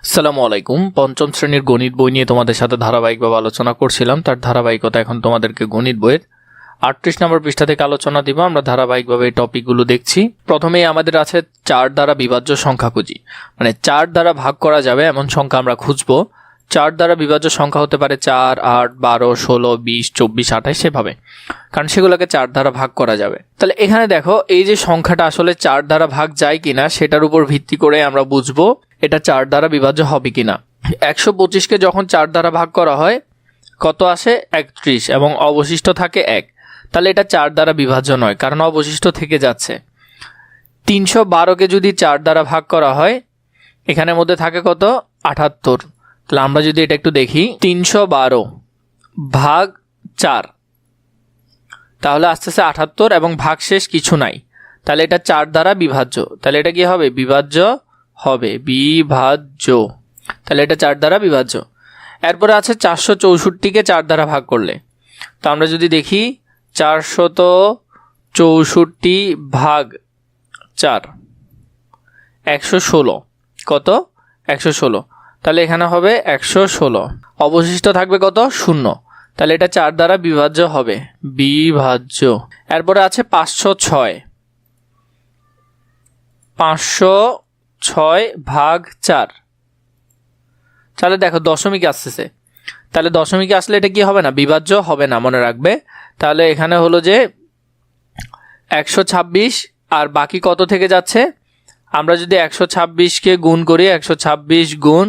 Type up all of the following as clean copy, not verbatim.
আসসালামু আলাইকুম। পঞ্চম শ্রেণীর গণিত বই নিয়ে তোমাদের সাথে ধারাবাহিকভাবে আলোচনা করছিলাম। তার ধারাবাহিকতা এখন তোমাদেরকে গণিত বইয়ের 38 নম্বর পৃষ্ঠা থেকে আলোচনা দিব। আমরা ধারাবাহিকভাবে এই টপিকগুলো দেখছি। প্রথমেই আমাদের আছে 4 দ্বারা বিভাজ্য সংখ্যা খুঁজি, মানে 4 দ্বারা ভাগ করা যাবে এমন সংখ্যা আমরা খুঁজবো। 4 দ্বারা বিভাজ্য সংখ্যা হতে পারে 4, 8, 12, 16, 20, 24, 28 সেভাবে, কারণ সেগুলোকে 4 দ্বারা ভাগ করা যাবে। তাহলে এখানে দেখো এই যে সংখ্যাটা আসলে 4 দ্বারা ভাগ যায় কিনা সেটার উপর ভিত্তি করে আমরা বুঝবো এটা 4 দ্বারা বিভাজ্য হবে কিনা। 125কে যখন 4 দ্বারা ভাগ করা হয় কত আসে? 31, এবং অবশিষ্ট থাকে 1। তাহলে এটা 4 দ্বারা বিভাজ্য নয়, কারণ অবশিষ্ট থেকে যাচ্ছে। 312কে যদি 4 দ্বারা ভাগ করা হয় এখানের মধ্যে থাকে কত? 78। তাহলে আমরা যদি এটা একটু দেখি, 312 ভাগ 4, তাহলে আসতেছে 78 এবং ভাগশেষ কিছু নাই। তাহলে এটা 4 দ্বারা বিভাজ্য। তাহলে এটা কি হবে? বিভাজ্য হবে, বিভাজ্য। তাহলে এটা 4 দ্বারা বিভাজ্য। এরপরে আছে 464কে 4 দ্বারা ভাগ করলে, তো আমরা যদি দেখি 464 ভাগ 4, 116। কত? 116। তাহলে এখানে হবে 116, অবশিষ্ট থাকবে কত? 0। তাহলে এটা 4 দ্বারা বিভাজ্য হবে, বিভাজ্য। এরপরে আছে 506, 506 ভাগ 4। তাহলে দেখো দশমিক আসতেছে, তাহলে দশমিকে আসলে এটা কি হবে না? বিভাজ্য হবে না, মনে রাখবে। তাহলে এখানে হলো যে 126, আর বাকি কত থেকে যাচ্ছে? আমরা যদি 126কে গুণ করি, 126 গুণ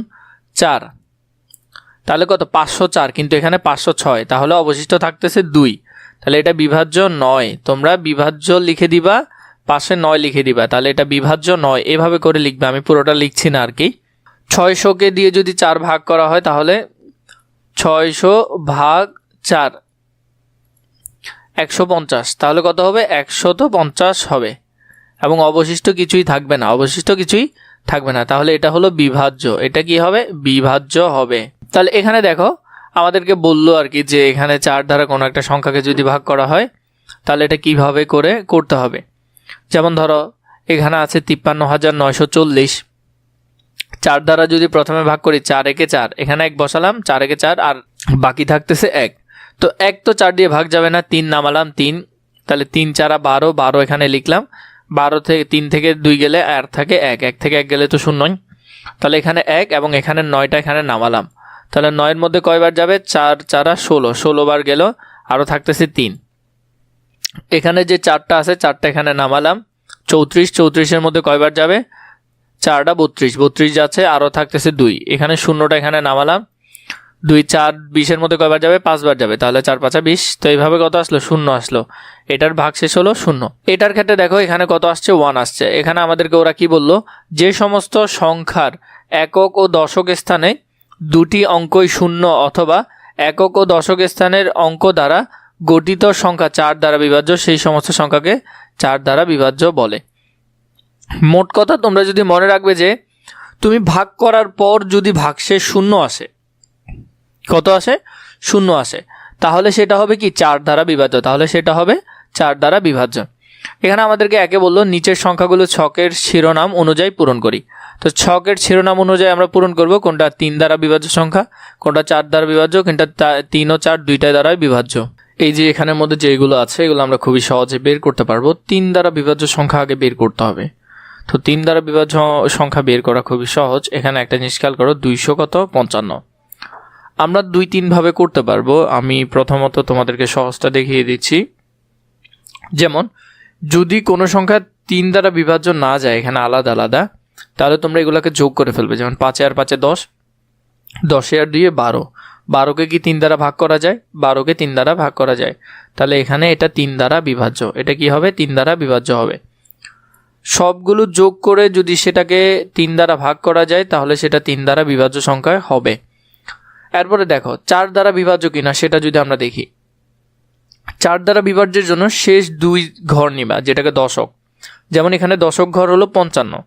4, তাহলে কত? 504, কিন্তু এখানে 506, তাহলে অবশিষ্ট থাকতেছে 2। তাহলে এটা বিভাজ্য নয়। তোমরা বিভাজ্য লিখে দিবা, পাশে 9 লিখে দিবা, তাহলে এটা বিভাজ্য নয়। এভাবে করে লিখবে, আমি পুরোটা লিখছি না আর কি। 600কে দিয়ে যদি 4 ভাগ করা হয় তাহলে 600 ভাগ 4, 150। তাহলে কত হবে? 150 হবে, এবং অবশিষ্ট কিছুই থাকবে না, অবশিষ্ট কিছুই থাকবে না। তাহলে এটা হলো বিভাজ্য। এটা কি হবে? বিভাজ্য হবে। তাহলে এখানে দেখো আমাদেরকে বললো আর কি যে এখানে 4 দ্বারা কোনো একটা সংখ্যাকে যদি ভাগ করা হয় তাহলে এটা কিভাবে করে করতে হবে। যেমন ধরো এখানে আছে 53,940, 4 দ্বারা যদি প্রথমে ভাগ করি, 4 একে 4, এখানে 1 বসালাম, 4 একে 4, আর বাকি থাকতেছে 1। তো 1 তো 4 দিয়ে ভাগ যাবে না, 3 নামালাম, 3। তাহলে 3 4 12, 12 এখানে লিখলাম। 12 থেকে 3 থেকে 2 গেলে আর থাকে 1, 1 থেকে 1 গেলে তো 0। তাহলে এখানে 1 এবং এখানে 9টা এখানে নামালাম। তাহলে 9-এর মধ্যে কয়বার যাবে? 4 4 16, 16 বার গেল, আরও থাকতেছে 3। এখানে যে 4টা আছে 4টা এখানে নামালাম। 34, 34-এর মধ্যে কয়বার যাবে? 4টা 32, 32 যাচ্ছে, আরও থাকতেছে 2। এখানে 0টা এখানে নামালাম। 2 4 20-এর মধ্যে কয়বার যাবে? 5 বার যাবে, তাহলে 4 5 20। তো এইভাবে কত আসলো? 0 আসলো। এটার ভাগশেষ হলো 0। এটার ক্ষেত্রে দেখো এখানে কত আসছে? 1 আসছে। এখানে আমাদেরকে ওরা কি বললো? যে সমস্ত সংখ্যার একক ও দশক স্থানে দুটি অঙ্কই 0 অথবা একক ও দশক স্থানের অঙ্ক দ্বারা গঠিত সংখ্যা 4 দ্বারা বিভাজ্য, সেই সমস্ত সংখ্যাকে 4 দ্বারা বিভাজ্য বলে। মোট কথা তোমরা যদি মনে রাখবে যে তুমি ভাগ করার পর যদি ভাগশেষ 0 আসে, কত আসে? 0 আসে, তাহলে সেটা হবে কি? 4 দ্বারা বিভাজ্য। তাহলে সেটা হবে 4 দ্বারা বিভাজ্য। এখানে আমাদেরকে একে বললো নিচের সংখ্যাগুলো ছকের শিরোনাম অনুযায়ী পূরণ করি। তো ছকের শিরোনাম অনুযায়ী আমরা পূরণ করব কোনটা 3 দ্বারা বিভাজ্য সংখ্যা, কোনটা 4 দ্বারা বিভাজ্য, কোনটা 3 ও 4 দুইটা দ্বারাই বিভাজ্য। এই যে এখানের মধ্যে যেগুলো আছে এগুলো আমরা খুবই সহজে বের করতে পারবো। 3 দ্বারা বিভাজ্য সংখ্যা আগে বের করতে হবে। তো 3 দ্বারা বিভাজ্য সংখ্যা বের করা খুবই সহজ। এখানে একটা জিনিস খেয়াল করো, 200 কত? 55। আমরা 2-3 ভাবে করতে পারবো। আমি প্রথমত তোমাদেরকে সহজটা দেখিয়ে দিচ্ছি। যেমন যদি কোনো সংখ্যা 3 দ্বারা বিভাজ্য না যায়, এখানে আলাদা আলাদা, তাহলে তোমরা এগুলোকে যোগ করে ফেলবে। যেমন 5 আর 5 10, 10 আর 2 12, 12কে কি 3 দ্বারা ভাগ করা যায়? 12কে 3 দ্বারা ভাগ করা যায়। তাহলে এখানে এটা 3 দ্বারা বিভাজ্য। এটা কি হবে? 3 দ্বারা বিভাজ্য হবে। সবগুলো যোগ করে যদি সেটাকে 3 দ্বারা ভাগ করা যায় তাহলে সেটা 3 দ্বারা বিভাজ্য সংখ্যা হবে। এরপরে দেখো 4 দ্বারা বিভাজ্য কিনা সেটা যদি আমরা দেখি, 4 দ্বারা বিভাজ্যের জন্য শেষ 2 ঘর নিবা, যেটাকে দশক। যেমন এখানে দশক ঘর হলো 55,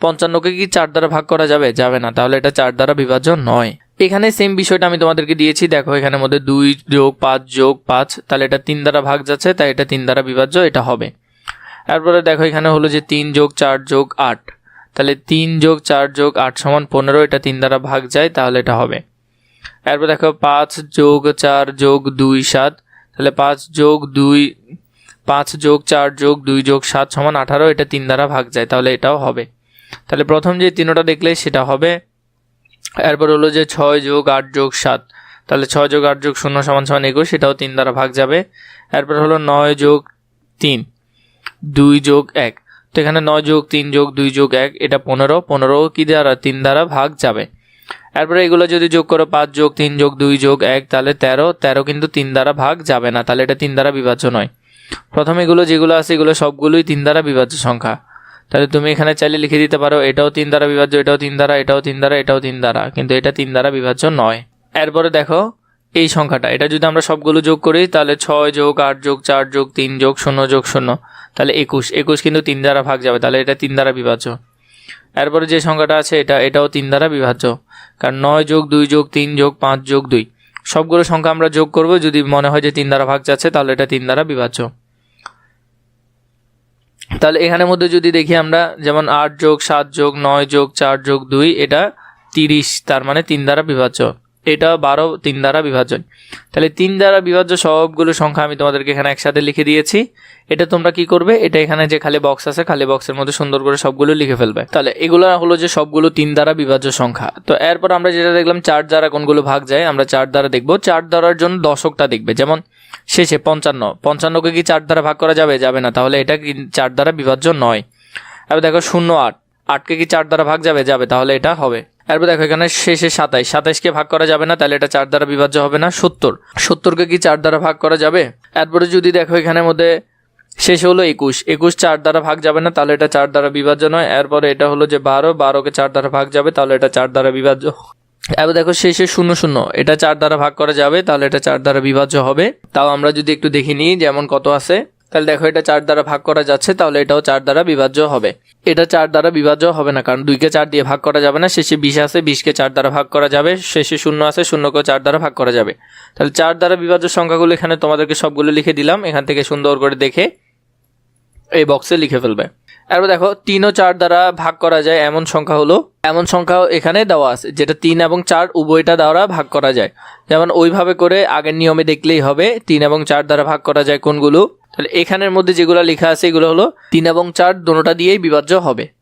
55কে কি 4 দ্বারা ভাগ করা যাবে? যাবে না, তাহলে এটা 4 দ্বারা বিভাজ্য নয়। এখানে সেম বিষয়টা আমি তোমাদেরকে দিয়েছি, দেখো এখানে মধ্যে 2 যোগ 5 যোগ 5, তাহলে এটা 3 দ্বারা ভাগ যাচ্ছে, তাই এটা 3 দ্বারা বিভাজ্য, এটা হবে। এরপরে দেখো এখানে হলো যে 3 যোগ 4 যোগ 8, তাহলে 3 যোগ 4 যোগ 8 সমান 15, এটা 3 দ্বারা ভাগ যায়, তাহলে এটা হবে। এরপর দেখো 5 যোগ 4 যোগ 2 7, তাহলে 5 যোগ 4 যোগ 2 যোগ 7 সমান 18, এটা 3 দ্বারা ভাগ যায়, তাহলে এটাও হবে। তাহলে প্রথম যে তিনটা দেখলে সেটা হবে। এরপর হলো যে 6 যোগ 8 যোগ 7, তাহলে 6 যোগ 8 যোগ 0 সমান 21, সেটাও 3 দ্বারা ভাগ যাবে। এরপর হলো 9 যোগ 3 2 যোগ 1, তো এখানে 9 যোগ 3 যোগ 2 যোগ 1, এটা 15 কি দ্বারা 3 দ্বারা ভাগ যাবে। এরপরে এগুলো যদি যোগ করো 5 যোগ 3 যোগ 2 যোগ 1, তাহলে 13 কিন্তু 3 দ্বারা ভাগ যাবে না, তাহলে এটা 3 দ্বারা বিভাজ্য নয়। প্রথমে এগুলো যেগুলো আছে এগুলো সবগুলোই 3 দ্বারা বিভাজ্য সংখ্যা, তাহলে তুমি এখানে চাইলে লিখে দিতে পারো এটাও 3 দ্বারা বিভাজ্য, এটাও 3 দ্বারা, এটাও 3 দ্বারা, এটাও 3 দ্বারা, কিন্তু এটা 3 দ্বারা বিভাজ্য নয়। এরপরে দেখো এই সংখ্যাটা, এটা যদি আমরা সবগুলো যোগ করি তাহলে 6 যোগ 8 যোগ 4 যোগ 3 যোগ 0 যোগ 0, তাহলে 21 কিন্তু 3 দ্বারা ভাগ যাবে, তাহলে এটা 3 দ্বারা বিভাজ্য। এরপরে যে সংখ্যাটা আছে এটাও 3 দ্বারা বিভাজ্য, কারণ 9 যোগ 2 যোগ 3 যোগ 5 যোগ 2, সবগুলো সংখ্যা আমরা যোগ করব, যদি মনে হয় যে 3 দ্বারা ভাগ যাচ্ছে তাহলে এটা 3 দ্বারা বিভাজ্য। তাহলে এখানের মধ্যে যদি দেখি আমরা, যেমন 8 যোগ 7 যোগ 9 যোগ 4 যোগ 2, এটা 30, তার মানে 3 দ্বারা বিভাজ্য। এটা 12 3 দ্বারা বিভাজন। তাহলে 3 দ্বারা বিভাজ্য সবগুলো সংখ্যা আমি তোমাদেরকে এখানে একসাথে লিখে দিয়েছি। এটা তোমরা কি করবে, এটা এখানে যে খালি বক্স আছে খালি বক্সের মধ্যে সুন্দর করে সবগুলো লিখে ফেলবে। তাহলে এগুলো হলো যে সবগুলো 3 দ্বারা বিভাজ্য সংখ্যা। তো এরপর আমরা যেটা দেখলাম 4 দ্বারা কোনগুলো ভাগ যায়, আমরা 4 দ্বারা দেখব। 4 দ্বারার জন্য দশকটা দেখবে, যেমন শেষে 55কে কি 4 দ্বারা ভাগ করা যাবে? যাবে না, তাহলে এটা 4 দ্বারা বিভাজ্য নয়। এবার দেখো 8কে কি 4 দ্বারা ভাগ যাবে? যাবে, তাহলে এটা হবে। এরপর দেখো এখানে শেষে 27কে ভাগ করা যাবে না, তাহলে এটা 4 দ্বারা বিভাজ্য হবে না। 70কে কি 4 দ্বারা ভাগ করা যাবে? এরপরে যদি দেখো এখানের মধ্যে শেষে হলো 21 4 দ্বারা ভাগ যাবে না, তাহলে এটা 4 দ্বারা বিভাজ্য নয়। এরপরে এটা হলো যে 12কে 4 দ্বারা ভাগ যাবে, তাহলে এটা 4 দ্বারা বিভাজ্য। এবার দেখো শেষে 00, এটা 4 দ্বারা ভাগ করা যাবে, তাহলে এটা 4 দ্বারা বিভাজ্য হবে। তাও আমরা যদি একটু দেখে নিই যেমন কত আছে, তাহলে দেখো এটা 4 দ্বারা ভাগ করা যাচ্ছে, তাহলে এটাও 4 দ্বারা বিভাজ্য হবে। এটা 4 দ্বারা বিভাজ্য হবে না, কারণ 2কে 4 দিয়ে ভাগ করা যাবে না। শেষে 20 আছে, 20কে 4 দ্বারা ভাগ করা যাবে। শেষে 0 আছে, 0কেও 4 দ্বারা ভাগ করা যাবে। তাহলে 4 দ্বারা বিভাজ্য সংখ্যাগুলো এখানে তোমাদেরকে সবগুলো লিখে দিলাম, এখান থেকে সুন্দর করে দেখে এই বক্সে লিখে ফেলবে। এরপর দেখো 3 ও 4 দ্বারা ভাগ করা যায় এমন সংখ্যাও এখানে দেওয়া আছে, যেটা 3 এবং 4 উভয়টা দ্বারা ভাগ করা যায়। যেমন ওইভাবে করে আগের নিয়মে দেখলেই হবে 3 এবং 4 দ্বারা ভাগ করা যায় কোনগুলো। তাহলে এখানের মধ্যে যেগুলো লেখা আছে এগুলো হলো 3 এবং 4 দুটোটা দিয়েই বিভাজ্য হবে।